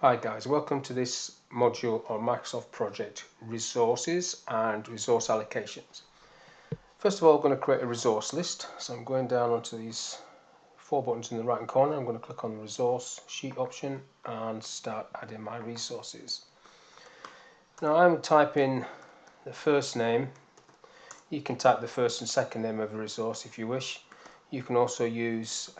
Hi guys, welcome to this module on Microsoft Project resources and resource allocations. First of all, I'm going to create a resource list. So I'm going down onto these four buttons in the right hand corner. I'm going to click on the resource sheet option and start adding my resources. Now I'm typing the first name. You can type the first and second name of a resource if you wish. You can also use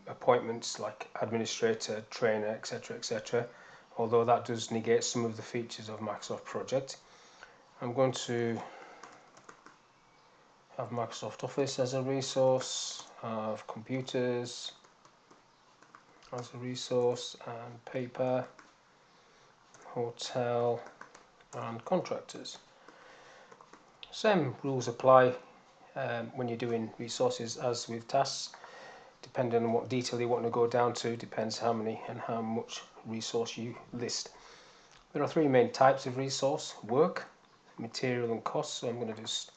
appointments like administrator, trainer, etc, etc. Although that does negate some of the features of Microsoft Project. I'm going to have Microsoft Office as a resource, have computers as a resource, and paper, hotel, and contractors. Same rules apply when you're doing resources as with tasks. Depending on what detail you want to go down to, depends how many and how much resource you list. There are three main types of resource: work, material, and cost. So I'm going to just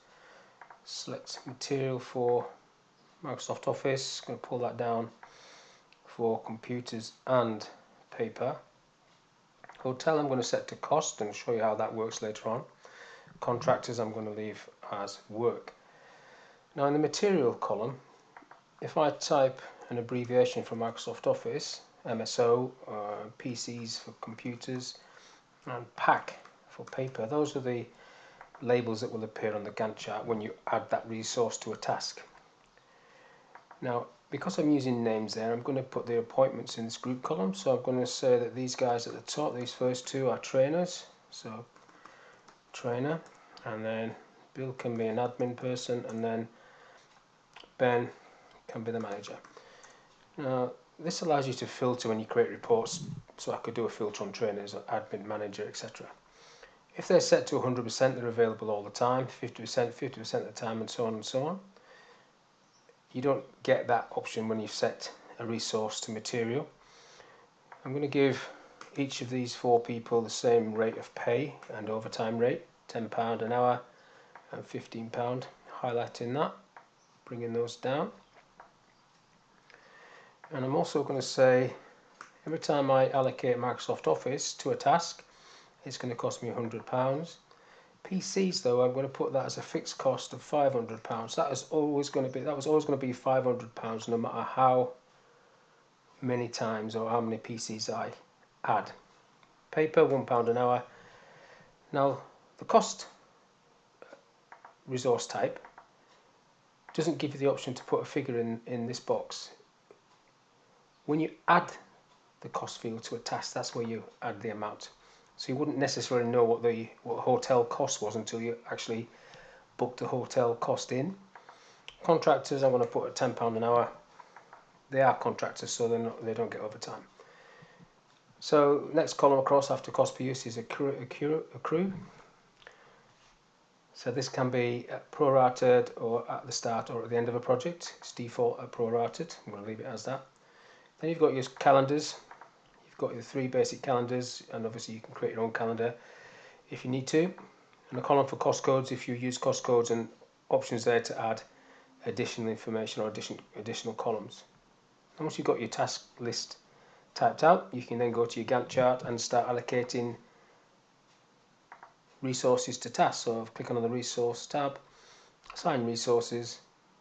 select material for Microsoft Office. I'm going to pull that down for computers and paper. Hotel I'm going to set to cost and show you how that works later on. Contractors I'm going to leave as work. Now in the material column, if I type an abbreviation for Microsoft Office, MSO, PCs for computers, and PAC for paper, those are the labels that will appear on the Gantt chart when you add that resource to a task. Now, because I'm using names there, I'm going to put the appointments in this group column. So I'm going to say that these guys at the top, these first two, are trainers. So trainer, and then Bill can be an admin person, and then Ben can be the manager. Now, this allows you to filter when you create reports. So I could do a filter on trainers, or admin, manager, etc. If they're set to 100%, they're available all the time, 50%, 50% of the time, and so on and so on. You don't get that option when you set a resource to material. I'm going to give each of these four people the same rate of pay and overtime rate, £10 an hour and £15, highlighting that, bringing those down. And I'm also going to say every time I allocate Microsoft Office to a task, it's going to cost me £100. PCs though, I'm going to put that as a fixed cost of £500. That was always going to be £500 no matter how many times or how many PCs I add. Paper, £1 an hour. Now the cost resource type doesn't give you the option to put a figure in this box. When you add the cost field to a task, that's where you add the amount. So you wouldn't necessarily know what hotel cost was until you actually booked the hotel cost in. Contractors, I'm going to put at £10 an hour. They are contractors, so they don't get overtime. So next column across after cost per use is accrue. So this can be prorated or at the start or at the end of a project. It's default at prorated. I'm going to leave it as that. Then you've got your calendars. You've got your three basic calendars, and obviously you can create your own calendar if you need to. And a column for cost codes if you use cost codes, and options there to add additional information or additional columns. And once you've got your task list typed out, you can then go to your Gantt chart and start allocating resources to tasks. So I've clicked on the resource tab, assign resources,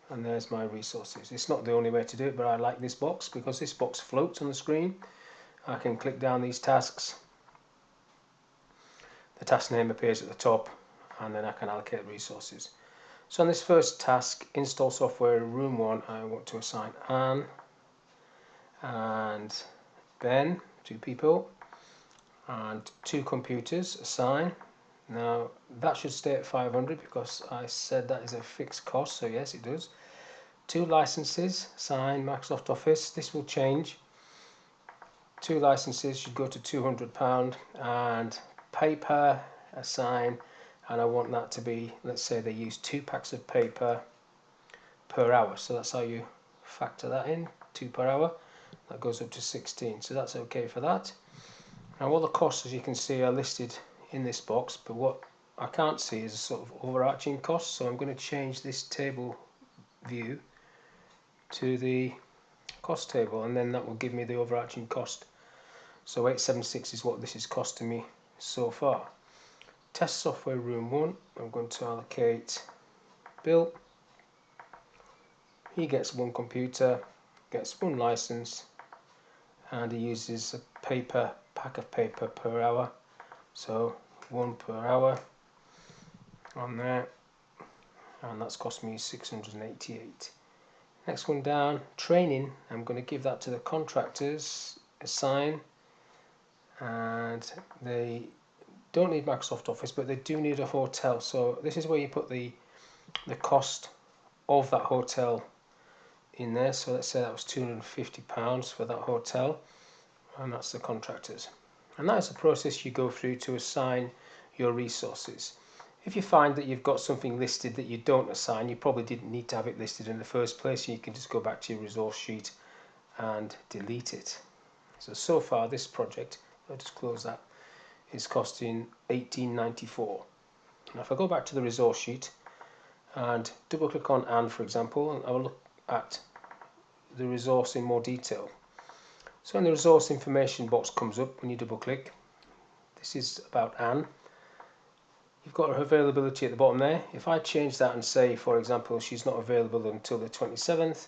and there's my resources. It's not the only way to do it, but I like this box because this box floats on the screen. I can click down these tasks, the task name appears at the top, and then I can allocate resources. So on this first task, install software room 1, I want to assign Anne and Ben, 2 people, and 2 computers, assign. Now that should stay at 500 because I said that is a fixed cost, so yes it does. 2 licenses, assign Microsoft Office, this will change. 2 licenses should go to £200, and paper, assign, and I want that to be, let's say they use 2 packs of paper per hour, so that's how you factor that in, 2 per hour. That goes up to 16, so that's okay for that. Now all the costs, as you can see, are listed in this box, but what I can't see is a sort of overarching cost, so I'm going to change this table view to the cost table, and then that will give me the overarching cost. So 876 is what this is costing me so far. Test software room 1, I'm going to allocate Bill. He gets 1 computer, gets 1 license, and he uses a pack of paper per hour. So 1 per hour on there, and that's cost me 688. Next one down, training, I'm going to give that to the contractors, assign, and they don't need Microsoft Office, but they do need a hotel. So this is where you put the cost of that hotel in there. So let's say that was £250 for that hotel, and that's the contractors. And that is the process you go through to assign your resources. If you find that you've got something listed that you don't assign, you probably didn't need to have it listed in the first place. You can just go back to your resource sheet and delete it. So far this project, I'll just close that, is costing $18.94. Now if I go back to the resource sheet and double click on Anne, for example, and I will look at the resource in more detail. So when the resource information box comes up, when you double click, this is about Anne. You've got her availability at the bottom there. If I change that and say, for example, she's not available until the 27th,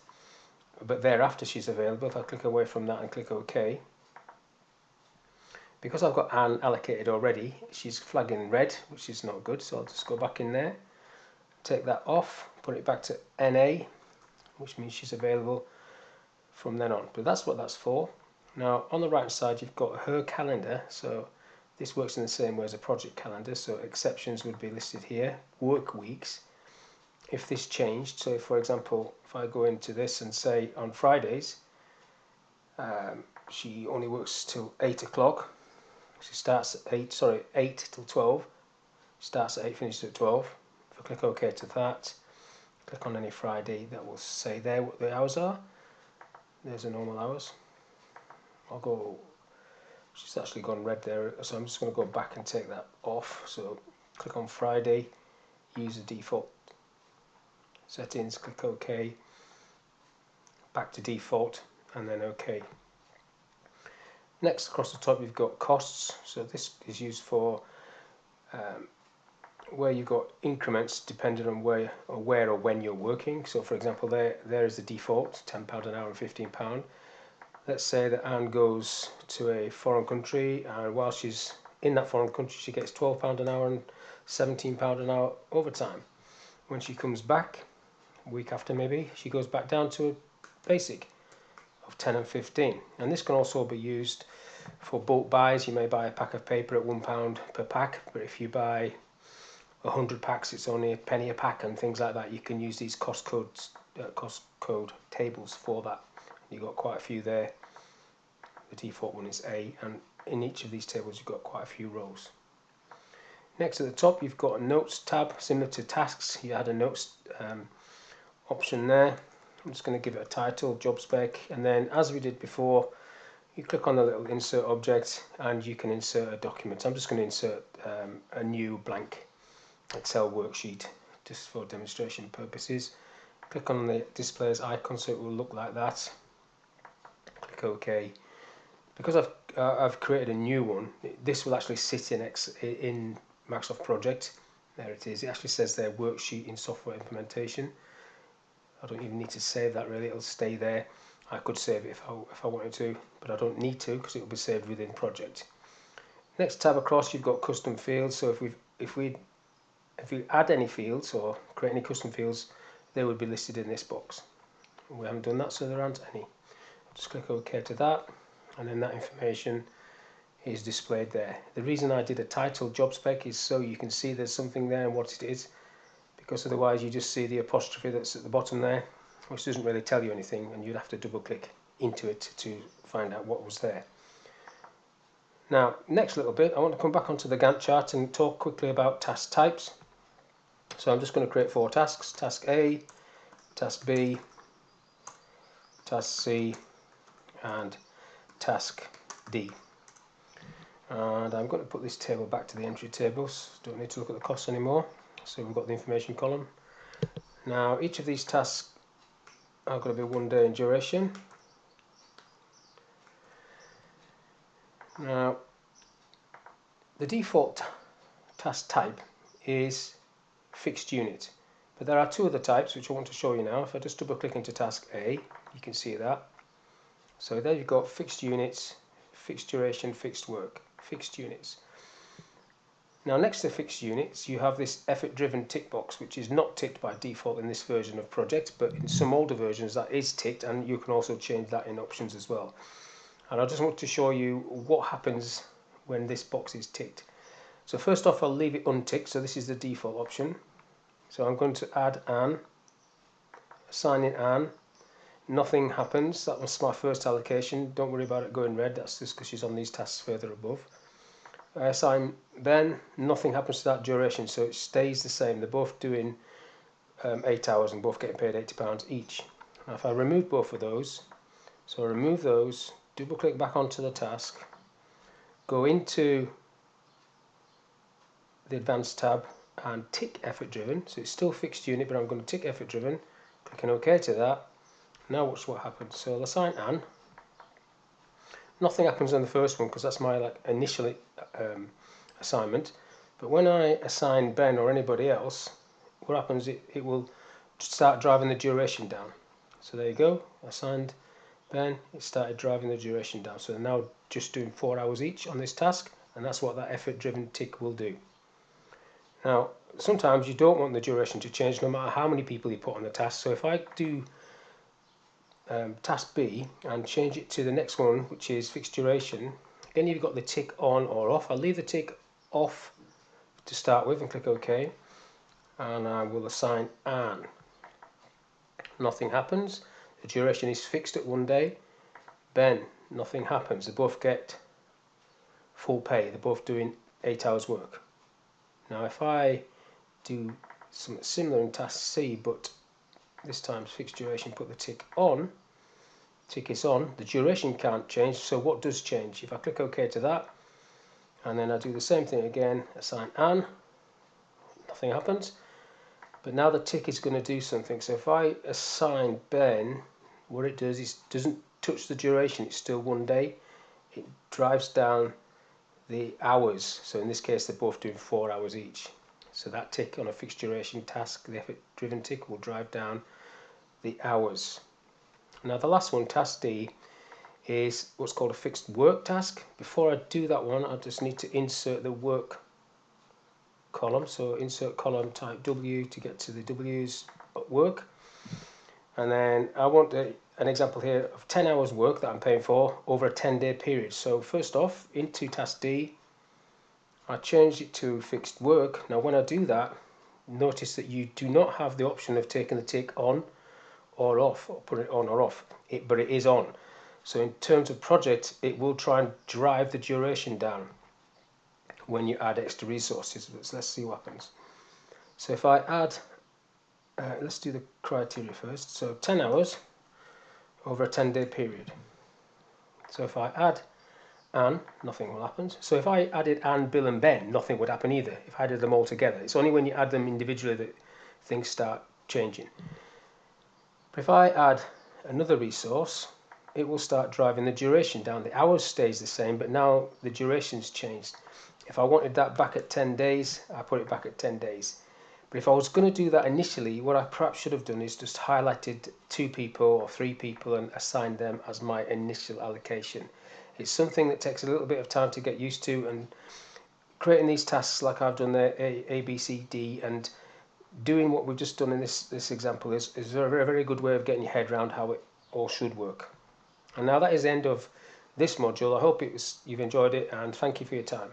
but thereafter she's available, if I click away from that and click OK, because I've got Anne allocated already, she's flagged in red, which is not good, so I'll just go back in there, take that off, put it back to NA, which means she's available from then on. But that's what that's for. Now on the right hand side you've got her calendar, so this works in the same way as a project calendar, so exceptions would be listed here, work weeks. If this changed, so for example, if I go into this and say on Fridays, she only works till 8 o'clock, she starts at 8 till 12, starts at 8, finishes at 12. If I click OK to that, click on any Friday, that will say there what the hours are. There's the normal hours. I'll go, she's actually gone red there, so I'm just going to go back and take that off. So click on Friday, use the default settings, click OK, back to default, and then OK. Next, across the top you've got costs, so this is used for where you've got increments depending on where or when you're working. So for example, there is the default, £10 an hour and £15. Let's say that Anne goes to a foreign country, and while she's in that foreign country she gets £12 an hour and £17 an hour overtime. When she comes back, a week after maybe, she goes back down to a basic of 10 and 15. And this can also be used for bulk buys. You may buy a pack of paper at £1 per pack, but if you buy 100 packs it's only a penny a pack and things like that. You can use these cost code tables for that. You've got quite a few there. The default one is A, and in each of these tables you've got quite a few rows. Next at the top you've got a notes tab, similar to tasks. You add a notes option there. I'm just going to give it a title, job spec, and then as we did before, you click on the little insert object and you can insert a document. I'm just going to insert a new blank Excel worksheet just for demonstration purposes. Click on the display's icon so it will look like that. Click OK. Because I've created a new one, this will actually sit in Microsoft Project. There it is. It actually says there worksheet in software implementation. I don't even need to save that really, it'll stay there. I could save it if I wanted to, but I don't need to because it will be saved within project. Next tab across you've got custom fields, so if we add any fields or create any custom fields, they would be listed in this box. We haven't done that, so there aren't any. Just click OK to that, and then that information is displayed there. The reason I did a title job spec is so you can see there's something there and what it is, because otherwise you just see the apostrophe that's at the bottom there, which doesn't really tell you anything, and you'd have to double click into it to find out what was there. Now, next little bit, I want to come back onto the Gantt chart and talk quickly about task types. So I'm just going to create 4 tasks, task A, task B, task C, and task D. And I'm going to put this table back to the entry tables, don't need to look at the costs anymore. So we've got the information column. Now each of these tasks are going to be 1 day in duration. Now, the default task type is fixed unit, but there are two other types which I want to show you now. If I just double click into task A, you can see that. So there you've got fixed units, fixed duration, fixed work, fixed units. Now next to fixed units you have this effort driven tick box, which is not ticked by default in this version of project, but in some older versions that is ticked, and you can also change that in options as well. And I just want to show you what happens when this box is ticked. So first off, I'll leave it unticked, so this is the default option. So I'm going to add an, assign in an, nothing happens. That was my first allocation. Don't worry about it going red, that's just because she's on these tasks further above. I assign Ben, nothing happens to that duration, so it stays the same. They're both doing 8 hours and both getting paid £80 each. Now if I remove both of those, so I remove those, double click back onto the task, go into the advanced tab and tick effort driven, so it's still fixed unit, but I'm going to tick effort driven, clicking OK to that. Now watch what happens. So I'll assign Anne. Nothing happens on the first one because that's my initial assignment, but when I assign Ben or anybody else, what happens, it will start driving the duration down. So there you go, assigned Ben, it started driving the duration down. So they're now just doing 4 hours each on this task, and that's what that effort driven tick will do. Now sometimes you don't want the duration to change no matter how many people you put on the task. So if I do task B and change it to the next one, which is fixed duration, again you've got the tick on or off. I'll leave the tick off to start with and click OK, and I will assign Anne. Nothing happens. The duration is fixed at 1 day. Ben, nothing happens. They both get full pay. They're both doing 8 hours work. Now if I do something similar in task C, but this time fixed duration, put the tick on, tick is on, the duration can't change, so what does change? If I click OK to that, and then I do the same thing again, assign Anne, nothing happens, but now the tick is going to do something. So if I assign Ben, what it does is doesn't touch the duration, it's still 1 day, it drives down the hours, so in this case they're both doing 4 hours each. So that tick on a fixed duration task, the effort driven tick, will drive down the hours. Now the last one, task D, is what's called a fixed work task. Before I do that one, I just need to insert the work column. So insert column, type W to get to the W's at work. And then I want an example here of 10 hours work that I'm paying for over a 10-day period. So first off, into task D, I change it to fixed work. Now when I do that, notice that you do not have the option of taking the tick on or off, or put it on or off, but it is on. So in terms of project, it will try and drive the duration down when you add extra resources. Let's see what happens. So if I add, let's do the criteria first. So 10 hours over a 10-day period. So if I add Anne, nothing will happen. So if I added Anne, Bill and Ben, nothing would happen either. If I added them all together, it's only when you add them individually that things start changing. But if I add another resource, it will start driving the duration down. The hours stays the same, but now the duration's changed. If I wanted that back at 10 days, I put it back at 10 days. But if I was going to do that initially, what I perhaps should have done is just highlighted 2 people or 3 people and assigned them as my initial allocation. It's something that takes a little bit of time to get used to, and creating these tasks like I've done there, A, B, C, D, and doing what we've just done in this example is a very good way of getting your head around how it all should work. And now that is the end of this module. I hope you've enjoyed it, and thank you for your time.